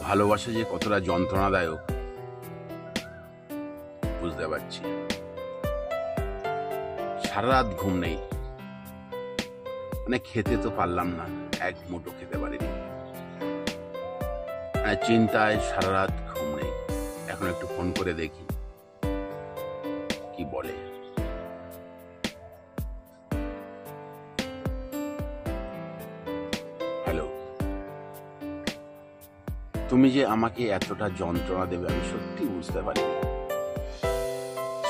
ভালোবাসা যে কতটা যন্ত্রণাদায়ক বুঝতে পারছি। সারা রাত ঘুম নেই, মানে খেতে তো পারলাম না, এক মুঠো খেতে পারিনি, চিন্তায় সারা রাত ঘুম নেই। এখন একটু ফোন করে দেখি কি বলে। হ্যালো, তুমি যে আমাকে এতটা যন্ত্রণা দেবে আমি সত্যি বুঝতে পারিনি,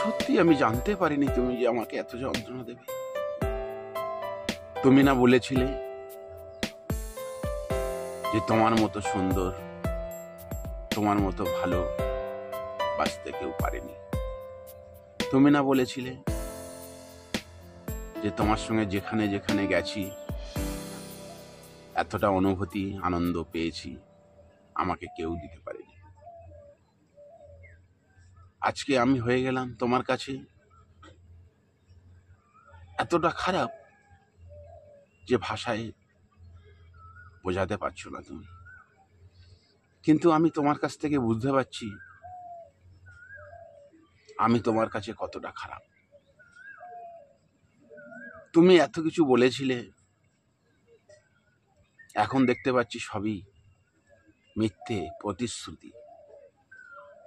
সত্যি আমি জানতে পারিনি তুমি যে আমাকে এত যন্ত্রণা দেবে। তুমি না বলেছিলে যে তোমার মতো সুন্দর, তোমার মতো ভালো বাঁচতে কেউ পারেনি। তুমি না বলেছিলে যে তোমার সঙ্গে যেখানে যেখানে গেছি এতটা অনুভূতি আনন্দ পেয়েছি আমাকে কেউ দিতে পারেনি। আজকে আমি হয়ে গেলাম তোমার কাছে এতটা খারাপ যে ভাষায় বোঝাতে পারছো না তুমি। কিন্তু আমি তোমার কাছ থেকে বুঝতে পারছি আমি তোমার কাছে কতটা খারাপ। তুমি এত কিছু বলেছিলে, এখন দেখতে পাচ্ছি সবই মিথ্যে প্রতিশ্রুতি।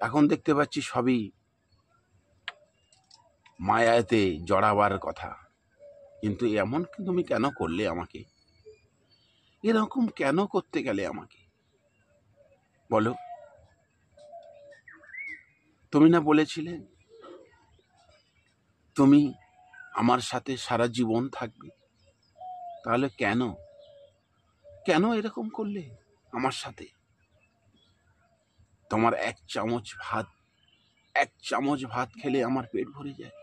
এখন দেখতে পাচ্ছি সবই মায়াতে জড়াবার কথা। কিন্তু এমন তুমি কেন করলে আমাকে? এরকম কেন করতে গেলে আমাকে বলো? তুমি না বলেছিলে তুমি আমার সাথে সারা জীবন থাকবে? তাহলে কেন কেন এরকম করলে আমার সাথে? তোমার এক চামচ ভাত খেলে আমার পেট ভরে যায়।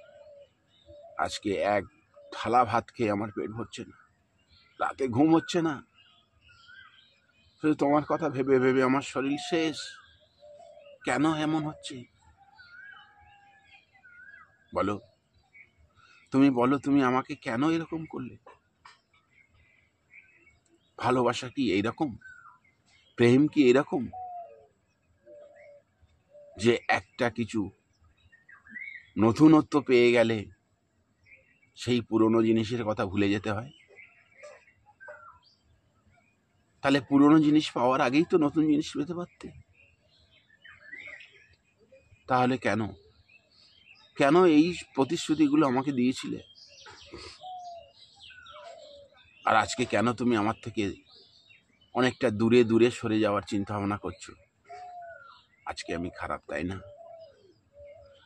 আজকে এক থালা ভাত খেয়ে আমার পেট ভরছে না, রাতে ঘুম হচ্ছে না, শুধু তোমার কথা ভেবে ভেবে আমার শরীর শেষ। কেন এমন হচ্ছে বলো? তুমি বলো, তুমি আমাকে কেন এরকম করলে? ভালোবাসা কি এইরকম? প্রেম কি এরকম যে একটা কিছু নতুনত্ব পেয়ে গেলে সেই পুরনো জিনিসের কথা ভুলে যেতে হয়? তাহলে পুরনো জিনিস পাওয়ার আগেই তো নতুন জিনিস পেতে পারতে। তাহলে কেন কেন এই প্রতিশ্রুতিগুলো আমাকে দিয়েছিলে? আর আজকে কেন তুমি আমার থেকে অনেকটা দূরে দূরে সরে যাওয়ার চিন্তা ভাবনা করছো? আজকে আমি খারাপ, তাই না?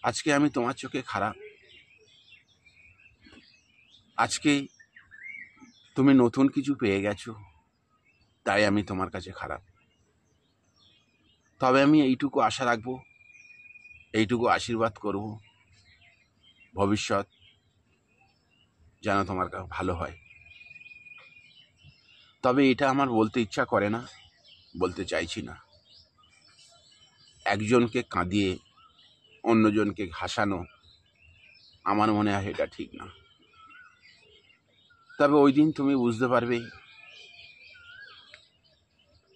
আজকে আমি তোমার চোখে খারাপ? আজকে তুমি নতুন কিছু পেয়ে গেছো তাই আমি তোমার কাছে খারাপ? তবে আমি এইটুকু আশা রাখবো, এইটুকু আশীর্বাদ করব, ভবিষ্যৎ যেন তোমার ভালো হয়। তবে এটা আমার বলতে ইচ্ছা করে না, বলতে চাইছি না। একজনকে কাঁদিয়ে অন্যজনকে হাসানো আমার মনে হয় এটা ঠিক না। তবে ওই দিন তুমি বুঝতে পারবে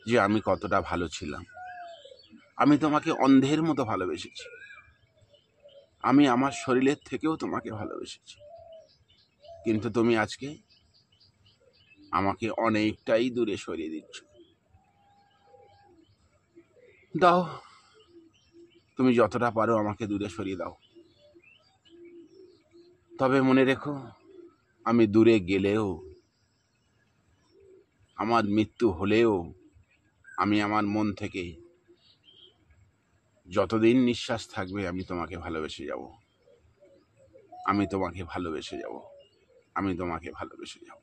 যে আমি কতটা ভালো ছিলাম। আমি তোমাকে অন্ধের মতো ভালোবেসেছি, আমি আমার শরীরের থেকেও তোমাকে ভালোবেসেছি। কিন্তু তুমি আজকে আমাকে অনেকটাই দূরে সরিয়ে দিচ্ছ। দাও, তুমি যতটা পারো আমাকে দূরে সরিয়ে দাও। তবে মনে রেখো, আমি দূরে গেলেও, আমার মৃত্যু হলেও, আমি আমার মন থেকে যতদিন নিঃশ্বাস থাকবে আমি তোমাকে ভালোবেসে যাব, আমি তোমাকে ভালোবেসে যাব, আমি তোমাকে ভালোবেসে যাব।